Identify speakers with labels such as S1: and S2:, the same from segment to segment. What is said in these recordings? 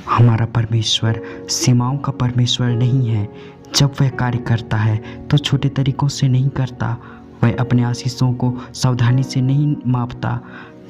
S1: हमारा परमेश्वर सीमाओं का परमेश्वर नहीं है। जब वह कार्य करता है तो छोटे तरीकों से नहीं करता। वह अपने आशीषों को सावधानी से नहीं मापता,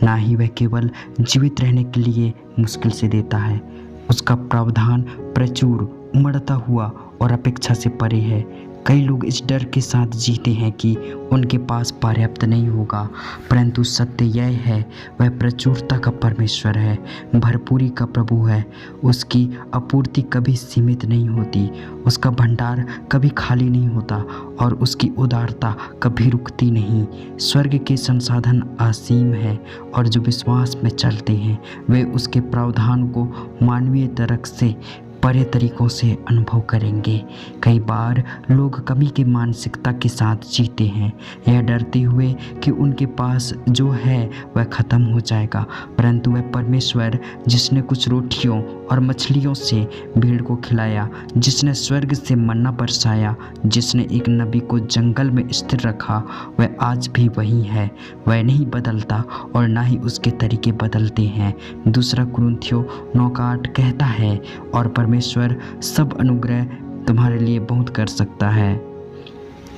S1: ना ही वह केवल जीवित रहने के लिए मुश्किल से देता है। उसका प्रावधान प्रचुर, उमड़ता हुआ और अपेक्षा से परे है। कई लोग इस डर के साथ जीते हैं कि उनके पास पर्याप्त नहीं होगा, परंतु सत्य यह है वह प्रचुरता का परमेश्वर है, भरपूरी का प्रभु है। उसकी आपूर्ति कभी सीमित नहीं होती, उसका भंडार कभी खाली नहीं होता और उसकी उदारता कभी रुकती नहीं। स्वर्ग के संसाधन असीम है और जो विश्वास में चलते हैं वे उसके प्रावधान को मानवीय तर्क से परे तरीकों से अनुभव करेंगे। कई बार लोग कमी की मानसिकता के साथ जीते हैं, यह डरते हुए कि उनके पास जो है वह खत्म हो जाएगा, परंतु वह परमेश्वर जिसने कुछ रोटियों और मछलियों से भीड़ को खिलाया, जिसने स्वर्ग से मन्ना बरसाया, जिसने एक नबी को जंगल में स्थिर रखा, वह आज भी वही है। वह नहीं बदलता और ना ही उसके तरीके बदलते हैं। दूसरा कुरिन्थियों 9:8 कहता है, और परमेश्वर सब अनुग्रह तुम्हारे लिए बहुत कर सकता है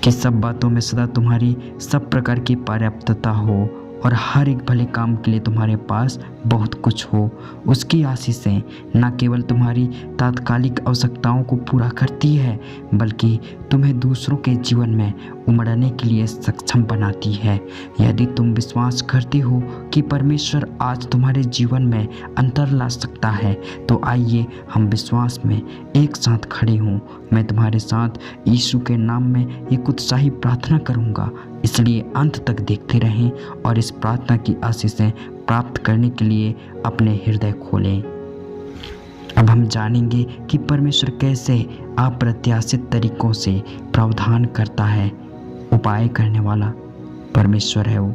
S1: कि सब बातों में सदा तुम्हारी सब प्रकार की पर्याप्तता हो और हर एक भले काम के लिए तुम्हारे पास बहुत कुछ हो। उसकी आशीषें न केवल तुम्हारी तात्कालिक आवश्यकताओं को पूरा करती है, बल्कि तुम्हें दूसरों के जीवन में उमड़ने के लिए सक्षम बनाती है। यदि तुम विश्वास करते हो कि परमेश्वर आज तुम्हारे जीवन में अंतर ला सकता है, तो आइए हम विश्वास में एक साथ खड़े हों। मैं तुम्हारे साथ यीशु के नाम में एक उत्साही प्रार्थना करूंगा, इसलिए अंत तक देखते रहें और इस प्रार्थना की आशीषें प्राप्त करने के लिए अपने हृदय खोलें। अब हम जानेंगे कि परमेश्वर कैसे अप्रत्याशित तरीकों से प्रावधान करता है। उपाय करने वाला परमेश्वर है वो।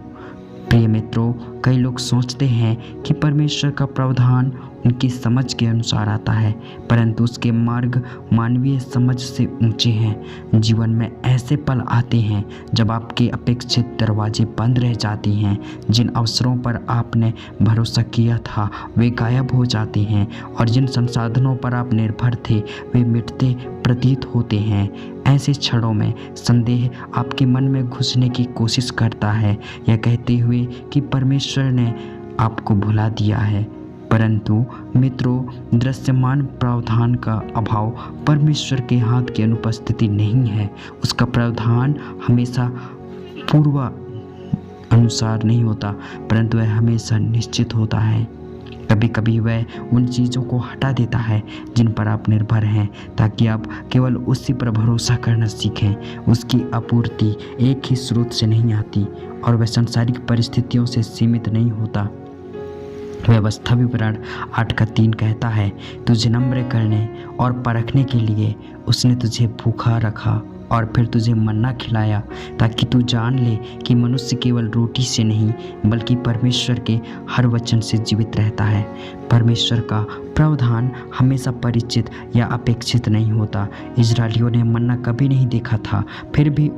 S1: प्रिय मित्रों, कई लोग सोचते हैं कि परमेश्वर का प्रावधान उनकी समझ के अनुसार आता है, परंतु उसके मार्ग मानवीय समझ से ऊंचे हैं। जीवन में ऐसे पल आते हैं जब आपके अपेक्षित दरवाजे बंद रह जाते हैं। जिन अवसरों पर आपने भरोसा किया था वे गायब हो जाते हैं और जिन संसाधनों पर आप निर्भर थे वे मिटते प्रतीत होते हैं। ऐसे क्षणों में संदेह आपके मन में घुसने की कोशिश करता है, यह कहते हुए कि परमेश्वर ने आपको भुला दिया है। परंतु मित्रों, दृश्यमान प्रावधान का अभाव परमेश्वर के हाथ की अनुपस्थिति नहीं है। उसका प्रावधान हमेशा पूर्व अनुसार नहीं होता, परंतु वह हमेशा निश्चित होता है। कभी कभी वह उन चीज़ों को हटा देता है जिन पर आप निर्भर हैं, ताकि आप केवल उसी पर भरोसा करना सीखें। उसकी आपूर्ति एक ही स्रोत से नहीं आती और वह सांसारिक परिस्थितियों से सीमित नहीं होता। व्यवस्था विवरण 8:3 कहता है, तुझे नम्र करने और परखने के लिए उसने तुझे भूखा रखा और फिर तुझे मन्ना खिलाया, ताकि तू जान ले कि मनुष्य केवल रोटी से नहीं बल्कि परमेश्वर के हर वचन से जीवित रहता है। परमेश्वर का प्रावधान हमेशा परिचित या अपेक्षित नहीं होता। इजरायलियों ने मन्ना कभी नहीं देखा था, फिर भी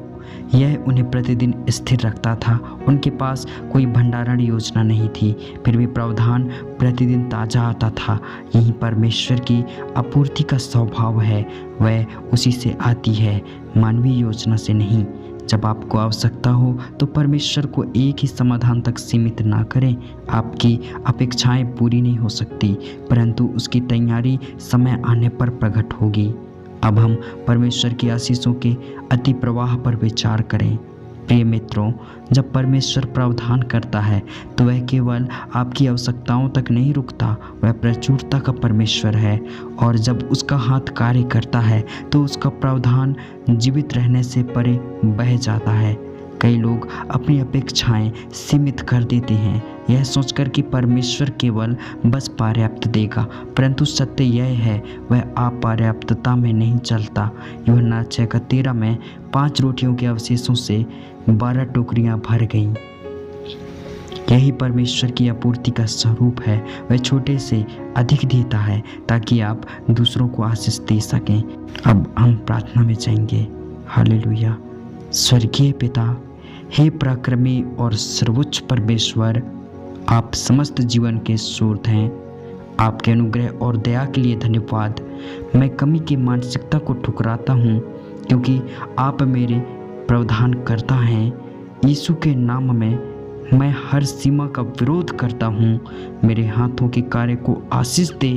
S1: यह उन्हें प्रतिदिन स्थिर रखता था। उनके पास कोई भंडारण योजना नहीं थी, फिर भी प्रावधान प्रतिदिन ताज़ा आता था। यही परमेश्वर की आपूर्ति का स्वभाव है, वह उसी से आती है, मानवीय योजना से नहीं। जब आपको आवश्यकता हो तो परमेश्वर को एक ही समाधान तक सीमित ना करें। आपकी अपेक्षाएं पूरी नहीं हो सकती, परंतु उसकी तैयारी समय आने पर प्रकट होगी। अब हम परमेश्वर की आशीषों के अति प्रवाह पर विचार करें। प्रिय मित्रों, जब परमेश्वर प्रावधान करता है तो वह केवल आपकी आवश्यकताओं तक नहीं रुकता, वह प्रचुरता का परमेश्वर है। और जब उसका हाथ कार्य करता है तो उसका प्रावधान जीवित रहने से परे बह जाता है। कई लोग अपनी अपेक्षाएं सीमित कर देते हैं, यह सोचकर कि परमेश्वर केवल बस पर्याप्त देगा, परंतु सत्य यह है वह अपर्याप्तता में नहीं चलता। यूहन्ना 6:13 में 5 रोटियों के अवशेषों से 12 टोकरियां भर गईं। यही परमेश्वर की आपूर्ति का स्वरूप है। वह छोटे से अधिक देता है ताकि आप दूसरों को आशीष दे सकें। अब हम प्रार्थना में जाएंगे। हालेलुया। स्वर्गीय पिता, हे पराक्रमी और सर्वोच्च परमेश्वर, आप समस्त जीवन के स्रोत हैं। आपके अनुग्रह और दया के लिए धन्यवाद। मैं कमी की मानसिकता को ठुकराता हूँ क्योंकि आप मेरे प्रावधान करता हैं। यीशु के नाम में मैं हर सीमा का विरोध करता हूँ। मेरे हाथों के कार्य को आशीष दे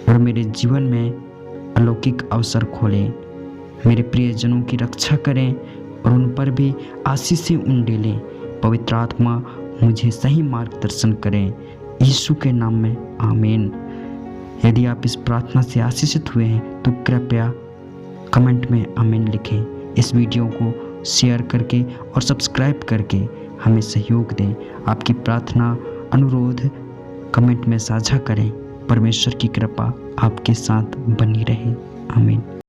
S1: और मेरे जीवन में अलौकिक अवसर खोलें। मेरे प्रियजनों की रक्षा करें और उन पर भी आशीष से उंडेलें। पवित्र आत्मा मुझे सही मार्गदर्शन करें। यीशु के नाम में आमीन। यदि आप इस प्रार्थना से आशीषित हुए हैं तो कृपया कमेंट में आमीन लिखें। इस वीडियो को शेयर करके और सब्सक्राइब करके हमें सहयोग दें। आपकी प्रार्थना अनुरोध कमेंट में साझा करें। परमेश्वर की कृपा आपके साथ बनी रहे। आमीन।